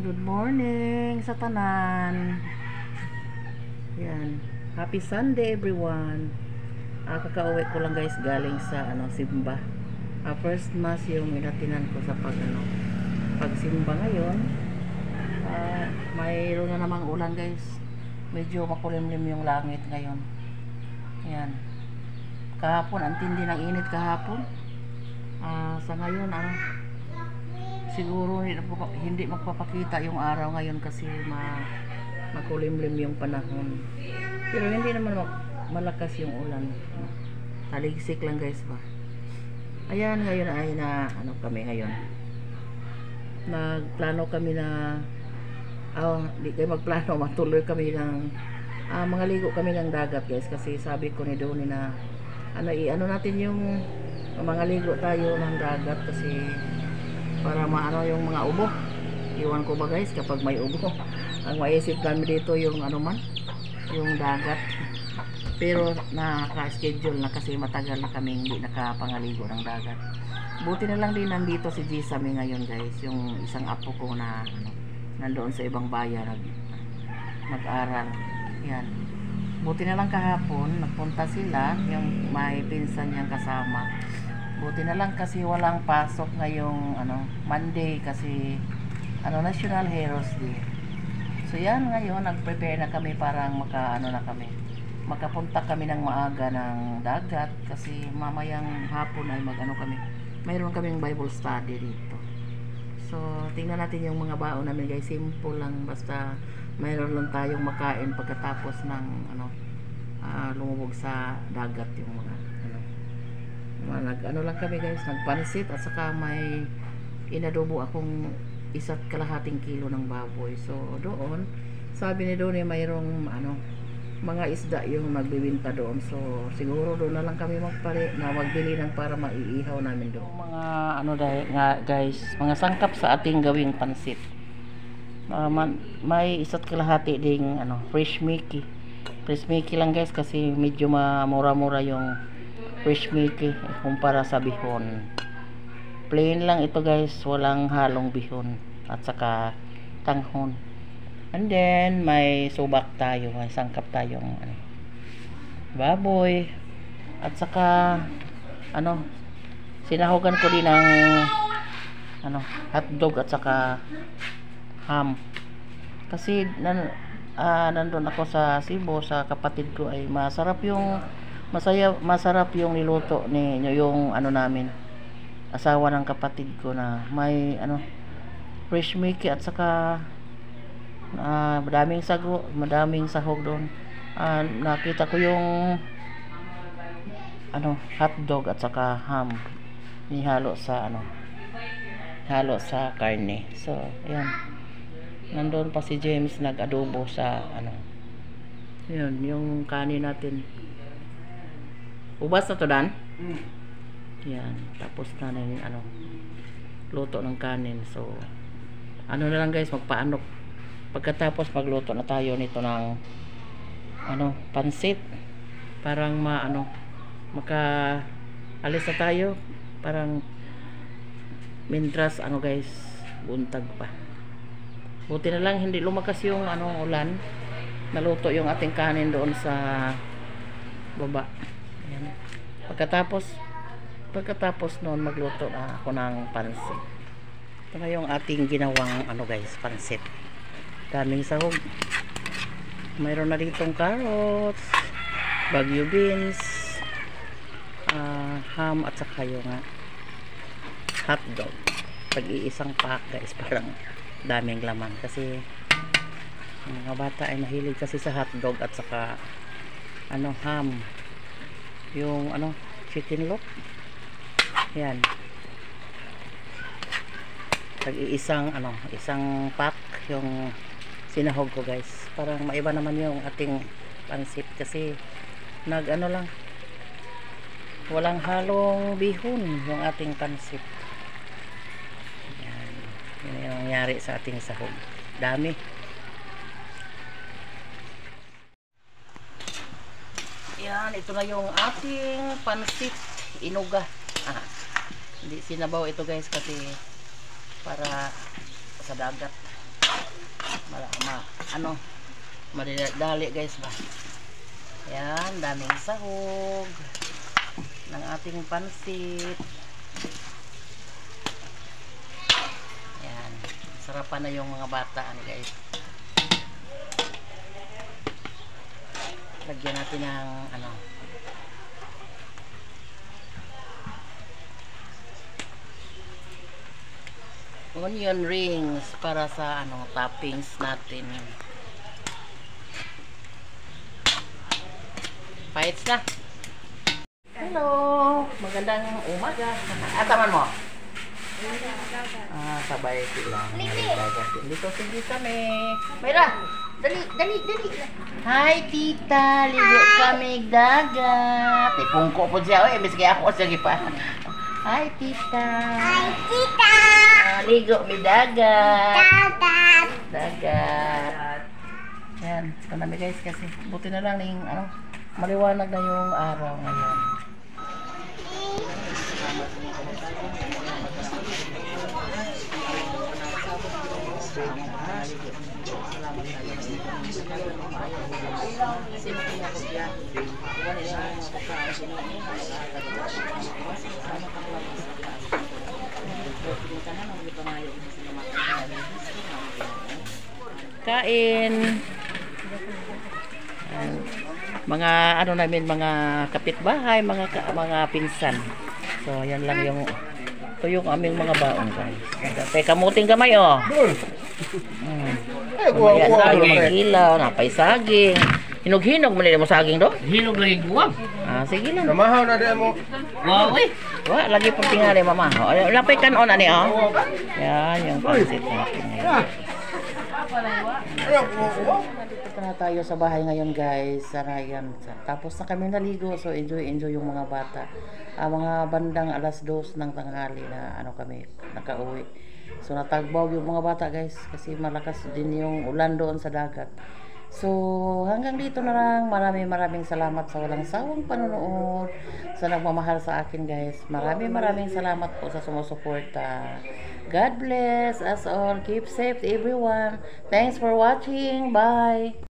Good morning sa tanan. Yan. Happy Sunday everyone. Kakauwi ko lang guys galing sa simba. First mass yung inatinan ko sa pagsimba ngayon. Mayroon na namang ulan guys. Medyo makulimlim yung langit ngayon. Yan. Kahapon ang tindi ng init kahapon. Sa ngayon siguro hindi magpapakita yung araw ngayon kasi makulimlim yung panahon. Pero hindi naman malakas yung ulan. Taligsik lang guys ba. Ayan, ngayon ay kami ngayon. Nagplano kami na hindi kayo magplano, matuloy kami ng mga ligo kami ng dagat guys kasi sabi ko ni Donnie na natin yung mga ligo tayo ng dagat kasi para maano yung mga ubo. Iwan ko ba guys kapag may ubo ang maisip namin dito yung yung dagat, pero naka-schedule na kasi matagal na kami hindi nakapangaligo ng dagat. Buti na lang din nandito si Gisame ngayon guys, yung isang apo ko na nandoon sa ibang bayan mag-aral. Yan, buti na lang kahapon nagpunta sila, yung may pinsan niyang kasama. Buti na lang kasi walang pasok ngayong Monday kasi National Heroes Day. So yan, ngayon nag-prepare na kami parang makapunta kami ng maaga ng dagat kasi mamayang hapon ay kami. Mayroon kaming Bible study dito. So tingnan natin yung mga baon namin guys, simple lang, basta mayroon lang tayong makain pagkatapos ng lumubog sa dagat yung mga lang kami guys, nagpansit at saka may inadobo akong 1.5 kilo ng baboy. So doon sabi ni Donnie mayroong mga isda yung magbibinta doon, so siguro doon na lang kami magbili ng para maiihaw namin doon. Mga guys, mga sangkap sa ating gawing pansit. May 1.5 ding fresh Mickey lang guys kasi medyo mura-mura yung fresh Mickey kumpara sa bihon. Plain lang ito guys, walang halong bihon at saka tanghon. And then may subak tayo, may sangkap tayong baboy at saka sinahugan ko din ng hotdog at saka ham kasi nandun ako sa Cebu sa kapatid ko, ay masarap yung niluto ni yung namin asawa ng kapatid ko na may fresh Mickey at saka madaming sahog doon. Nakita ko yung hotdog at saka ham halo sa karne. So ayan, nandoon pa si James nag-adobo sa yun, yung kanin natin. Ubas na to Dan? Yan, tapos na yung luto ng kanin. So na lang guys, magpaanok. Pagkatapos magluto na tayo nito ng pansit. Parang maka-alis na tayo. Parang mintras guys, buntag pa. Buti na lang hindi lumakas yung ulan. Naluto yung ating kanin doon sa baba. Ayan. Pagkatapos noon magluto na ako ng pansit. Ito na yung ating ginawang guys, pansit. Daming sahog. Mayroon na ditong carrots, bagyo beans, ham at saka yung hotdog. Pag-iisang pack guys, parang daming laman kasi mga bata ay mahilig kasi sa hotdog at saka ham, yung chicken loaf. Yan, pag-iisang isang pack yung sinahog ko guys. Parang maiba naman yung ating pansit kasi lang, walang halong bihon yung ating pansit. Yan, yun yung nangyari sa ating sahog. Dami. Yan, ito na yung ating pansit inuga. Hindi sinabaw ito guys kasi para sa dagat. Ano, madali guys ba. Yan, daming sahog ng ating pansit. Yan, sarapan na yung mga bata guys. Lagyan natin ng ano, onion rings para sa ano toppings natin. Fights na. Hello, magandang umaga. Ataman mo. Sabay sila. Dito sige kami. Mayra, dali. Hi tita, ligo kami dagat. Pungko po siya, miski ako sige pa. Hi tita. Ligo mi dagat. Dagat. Yan, ito namin guys kasi buti na lang yung ano, maliwanag na yung araw ngayon. Kain. Mga ano namin, mga kapitbahay, mga pinsan. So yan lang yung ito yung aming mga baon guys. Teka muting gamay oh. Mamaya na yung kilaw, napay saging. Hinog-hinog mo nila mo saging do? Hinog lagi guwag. Sige lang. Namahaw na din mo. Wow eh. Lagi pong tingali mamahaw. Lapay kanon ani oh. Yan yung pansit natin ngayon. Dito na tayo sa bahay ngayon guys, sa Ryan. Tapos na kami naligo, so enjoy yung mga bata. Mga bandang 2:00 ng tanghali na ano kami nakauwi. So natagbaw yung mga bata guys kasi malakas din yung ulan doon sa dagat. So hanggang dito na lang. Maraming salamat sa walang sawang panonood, sa nagmamahal sa akin guys. Maraming salamat po sa sumusuporta. God bless us all. Keep safe everyone. Thanks for watching. Bye.